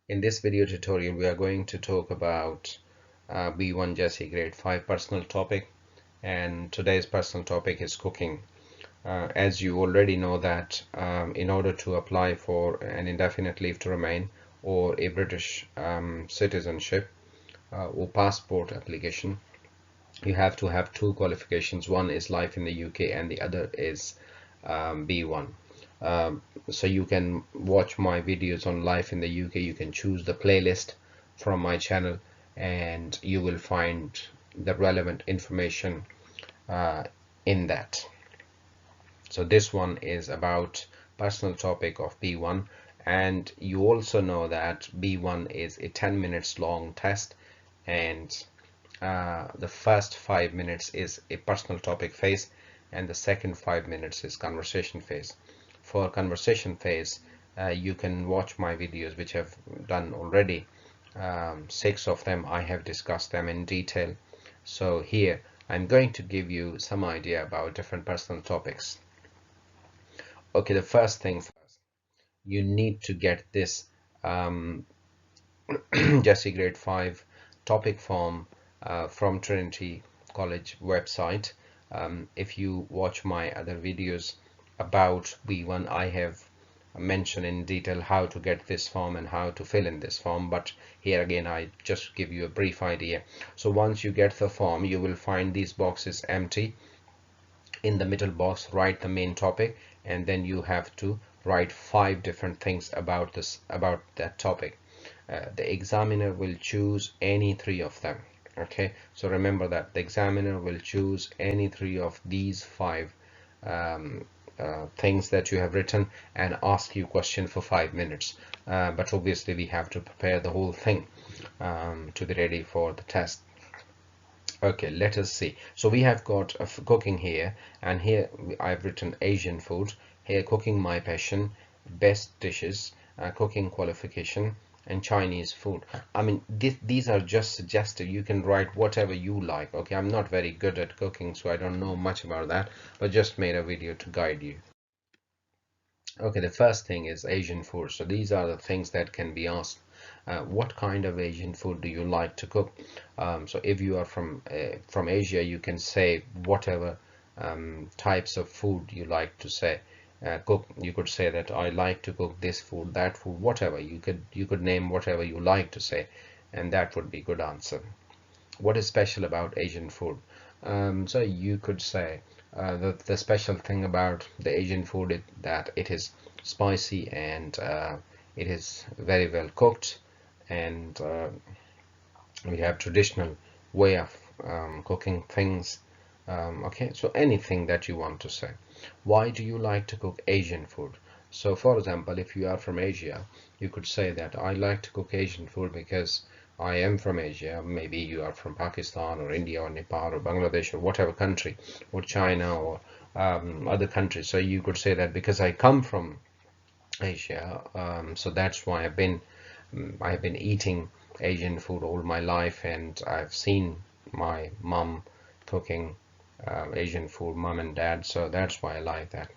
In this video tutorial, we are going to talk about B1 GESE Grade 5 personal topic, and today's personal topic is cooking. As you already know that in order to apply for an indefinite leave to remain or a British citizenship or passport application, you have to have two qualifications. One is life in the UK and the other is B1. So you can watch my videos on life in the UK. You can choose the playlist from my channel and you will find the relevant information in that. So this one is about personal topic of B1, and you also know that B1 is a 10 minutes long test, and the first 5 minutes is a personal topic phase and the second 5 minutes is conversation phase. For conversation phase, you can watch my videos which I've done already. 6 of them I have discussed them in detail. So here I'm going to give you some idea about different personal topics. Okay, the first thing first, you need to get this GESE Grade 5 topic form from Trinity College website. If you watch my other videos about B1, I have mentioned in detail how to get this form and how to fill in this form, but here again I just give you a brief idea. So once you get the form, you will find these boxes empty. In the middle box, write the main topic, and then you have to write 5 different things about that topic. The examiner will choose any 3 of them. Okay, so remember that the examiner will choose any 3 of these 5 things that you have written and ask you question for 5 minutes, but obviously we have to prepare the whole thing to be ready for the test. Okay, let us see. So we have got a cooking here, and here I've written Asian food. Here, cooking my passion, best dishes, cooking qualification, and Chinese food. I mean, these are just suggested. You can write whatever you like. Okay, I'm not very good at cooking, so I don't know much about that, but just made a video to guide you. Okay, the first thing is Asian food. So these are the things that can be asked. What kind of Asian food do you like to cook? So if you are from Asia, you can say whatever types of food you like to say cook. You could say that I like to cook this food, that food, whatever. You could name whatever you like to say, and that would be good answer. What is special about Asian food? So you could say the special thing about the Asian food is that it is spicy and it is very well cooked, and we have traditional way of cooking things. Okay, so anything that you want to say. Why do you like to cook Asian food? So for example, if you are from Asia, you could say that I like to cook Asian food because I am from Asia. Maybe you are from Pakistan or India or Nepal or Bangladesh or whatever country, or China or other countries. So you could say that because I come from Asia, so that's why I've been eating Asian food all my life, and I've seen my mom cooking Asian food, mom and dad, so that's why I like that.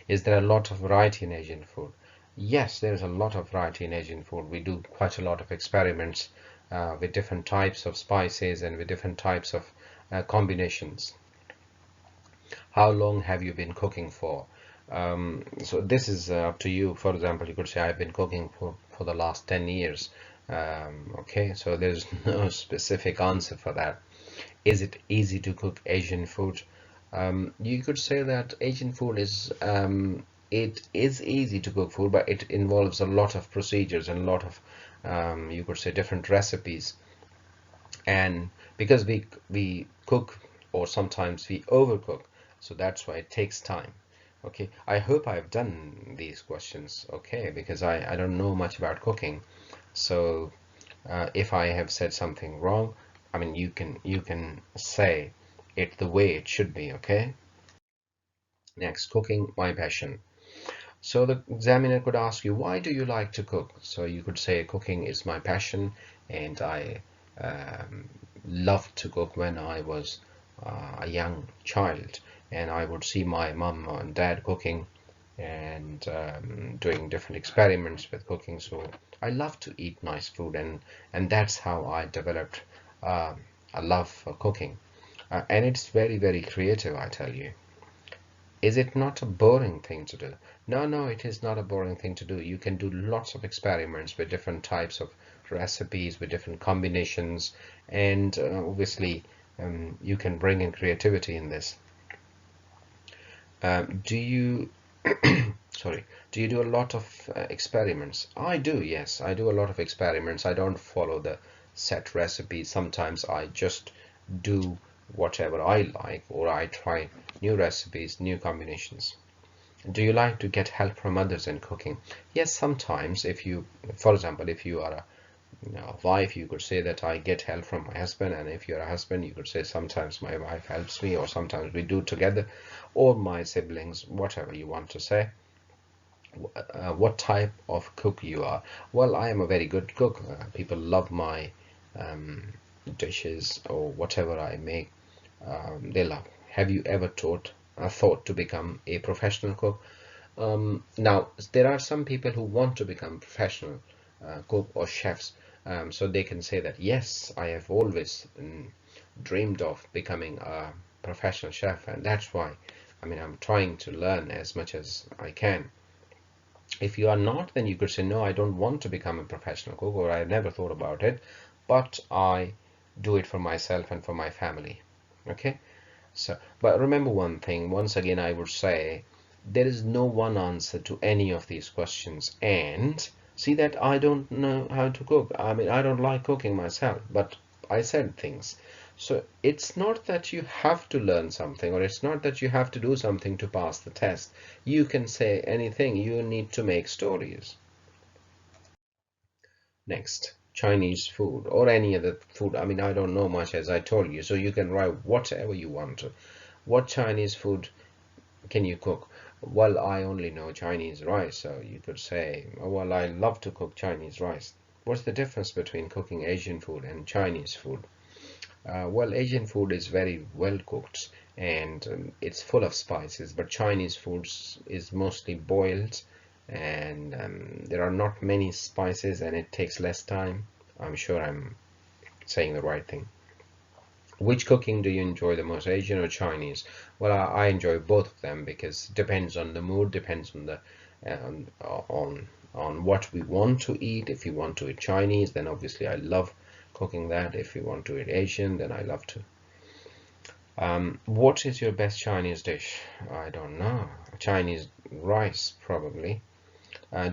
Is there a lot of variety in Asian food? Yes, there's a lot of variety in Asian food. We do quite a lot of experiments with different types of spices and with different types of combinations. How long have you been cooking for? So this is up to you. For example, you could say I've been cooking for the last 10 years. Okay, so there's no specific answer for that. Is it easy to cook Asian food? You could say that Asian food is it is easy to cook food, but it involves a lot of procedures and a lot of you could say different recipes. And because we cook or sometimes we overcook, so that's why it takes time. Okay, I hope I've done these questions okay, because I don't know much about cooking. So if I have said something wrong, I mean you can say it the way it should be. Okay, next, cooking my passion. So the examiner could ask you, why do you like to cook? So you could say cooking is my passion, and I loved to cook when I was a young child, and I would see my mom and dad cooking and doing different experiments with cooking. So I love to eat nice food, and that's how I developed uh, a love for cooking. And it's very, very creative, I tell you. Is it not a boring thing to do? No, no, it is not a boring thing to do. You can do lots of experiments with different types of recipes, with different combinations, and obviously you can bring in creativity in this. Do you, sorry, do you do a lot of experiments? I do, yes, I do a lot of experiments. I don't follow the set recipes. Sometimes I just do whatever I like, or I try new recipes, new combinations. Do you like to get help from others in cooking? Yes, sometimes. If you, for example, if you are a wife, you could say that I get help from my husband, and if you're a husband, you could say sometimes my wife helps me, or sometimes we do together, or my siblings, whatever you want to say. What type of cook you are? Well, I am a very good cook. People love my um, dishes or whatever I make. They love. Have you ever thought to become a professional cook? Now, there are some people who want to become professional cook or chefs, so they can say that, yes, I have always dreamed of becoming a professional chef, and that's why, I mean, I'm trying to learn as much as I can. If you are not, then you could say, no, I don't want to become a professional cook, or I've never thought about it, but I do it for myself and for my family. Okay? So, but remember one thing, once again, I would say there is no one answer to any of these questions. And see that I don't know how to cook. I mean, I don't like cooking myself, but I said things. So it's not that you have to learn something, or it's not that you have to do something to pass the test. You can say anything. You need to make stories. Next, Chinese food or any other food. I mean, I don't know much, as I told you, so you can write whatever you want to. What Chinese food can you cook? Well, I only know Chinese rice, so you could say, oh, well, I love to cook Chinese rice. What's the difference between cooking Asian food and Chinese food? Well, Asian food is very well cooked, and it's full of spices, but Chinese food is mostly boiled, and there are not many spices, and it takes less time. I'm sure I'm saying the right thing. Which cooking do you enjoy the most, Asian or Chinese? Well, I enjoy both of them, because it depends on the mood, depends on the um, on what we want to eat. If you want to eat Chinese, then obviously I love cooking that. If you want to eat Asian, then I love to. What is your best Chinese dish? I don't know. Chinese rice, probably.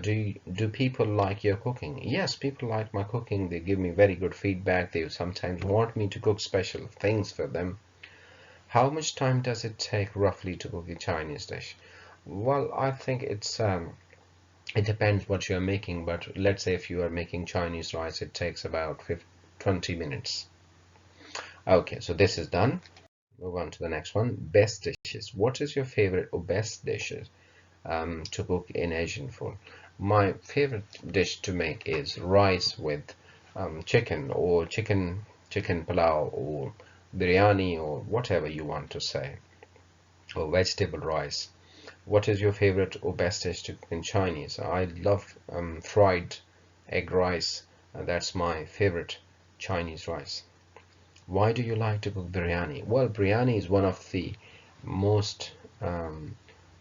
Do people like your cooking? Yes, people like my cooking. They give me very good feedback. They sometimes want me to cook special things for them. How much time does it take roughly to cook a Chinese dish? Well, I think it depends what you're making, but let's say if you are making Chinese rice, it takes about 20 minutes. Okay, so this is done. Move on to the next one. Best dishes. What is your favorite or best dishes to cook in Asian food? My favorite dish to make is rice with chicken, or chicken palau, or biryani, or whatever you want to say, or vegetable rice. What is your favorite or best dish to cook in Chinese? I love fried egg rice. That's my favorite Chinese rice. Why do you like to cook biryani? Well, biryani is one of the most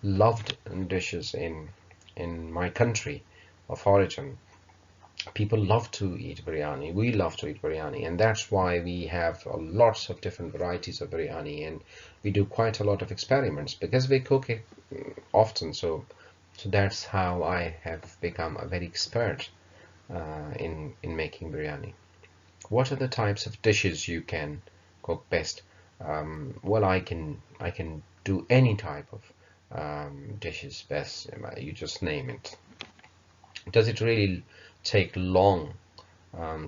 loved dishes in my country of origin. People love to eat biryani. We love to eat biryani, and that's why we have lots of different varieties of biryani, and we do quite a lot of experiments because we cook it often. So that's how I have become a very expert in making biryani. What are the types of dishes you can cook best? Well, I can do any type of dishes best. You just name it. Does it really take long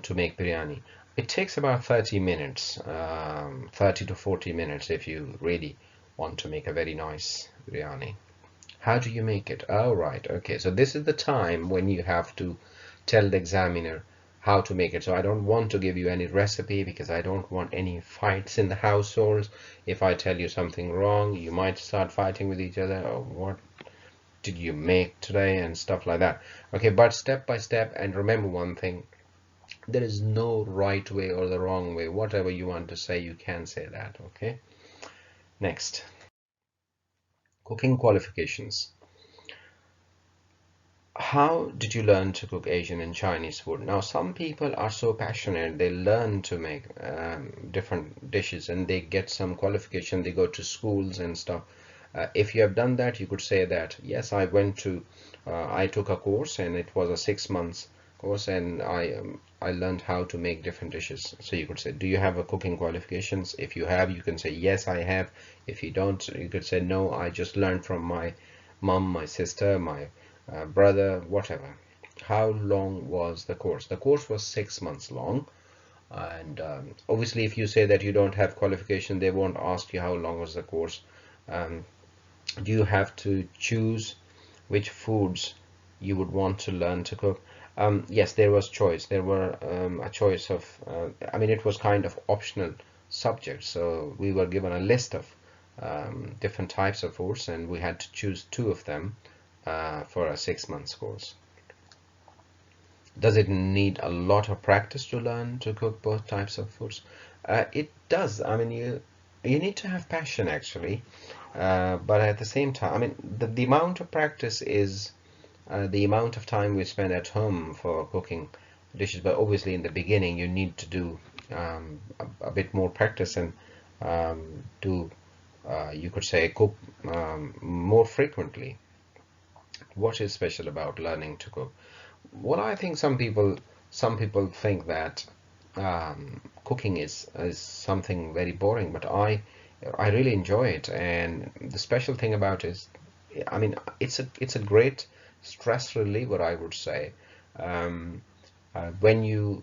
to make biryani? It takes about 30 minutes, 30 to 40 minutes if you really want to make a very nice biryani. How do you make it? Oh, right. Okay, so this is the time when you have to tell the examiner how to make it. So I don't want to give you any recipe, because I don't want any fights in the households. If I tell you something wrong, you might start fighting with each other, or what. did you make today and stuff like that. Okay, but step by step, and remember one thing, there is no right way or the wrong way. Whatever you want to say, you can say that. Okay, next, cooking qualifications. How did you learn to cook Asian and Chinese food? Now, some people are so passionate, they learn to make different dishes and they get some qualification, they go to schools and stuff. If you have done that, you could say that, yes, I took a course and it was a 6 months course, and I learned how to make different dishes. So you could say, do you have a cooking qualifications? If you have, you can say, yes, I have. If you don't, you could say, no, I just learned from my mom, my sister, my brother, whatever. How long was the course? The course was 6 months long, and obviously if you say that you don't have qualification, they won't ask you how long was the course. um, do you have to choose which foods you would want to learn to cook? Yes, there was choice. There were a choice of I mean, it was kind of optional subject, so we were given a list of different types of foods and we had to choose two of them for a 6 months course. Does it need a lot of practice to learn to cook both types of foods? It does. I mean, you need to have passion actually, but at the same time, I mean, the amount of practice is the amount of time we spend at home for cooking dishes. But obviously, in the beginning, you need to do a bit more practice and do you could say cook more frequently. What is special about learning to cook? Well, I think some people think that cooking is something very boring, but I really enjoy it. And the special thing about it is, I mean, it's a great stress reliever, I would say. Um, when you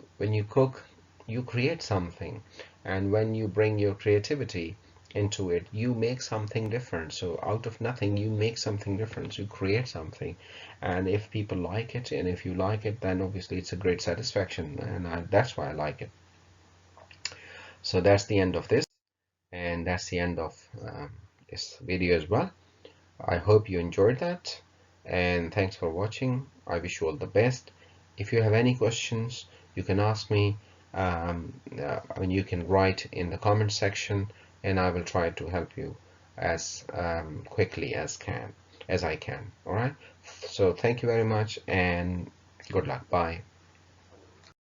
cook, you create something, and when you bring your creativity into it, you make something different. So out of nothing, you make something different. You create something, and if people like it, and if you like it, then obviously it's a great satisfaction, and that's why I like it. So that's the end of this, and that's the end of this video as well. I hope you enjoyed that, and thanks for watching. I wish you all the best. If you have any questions, you can ask me. I mean, you can write in the comment section, and I will try to help you as quickly as I can. All right. So thank you very much, and good luck. Bye.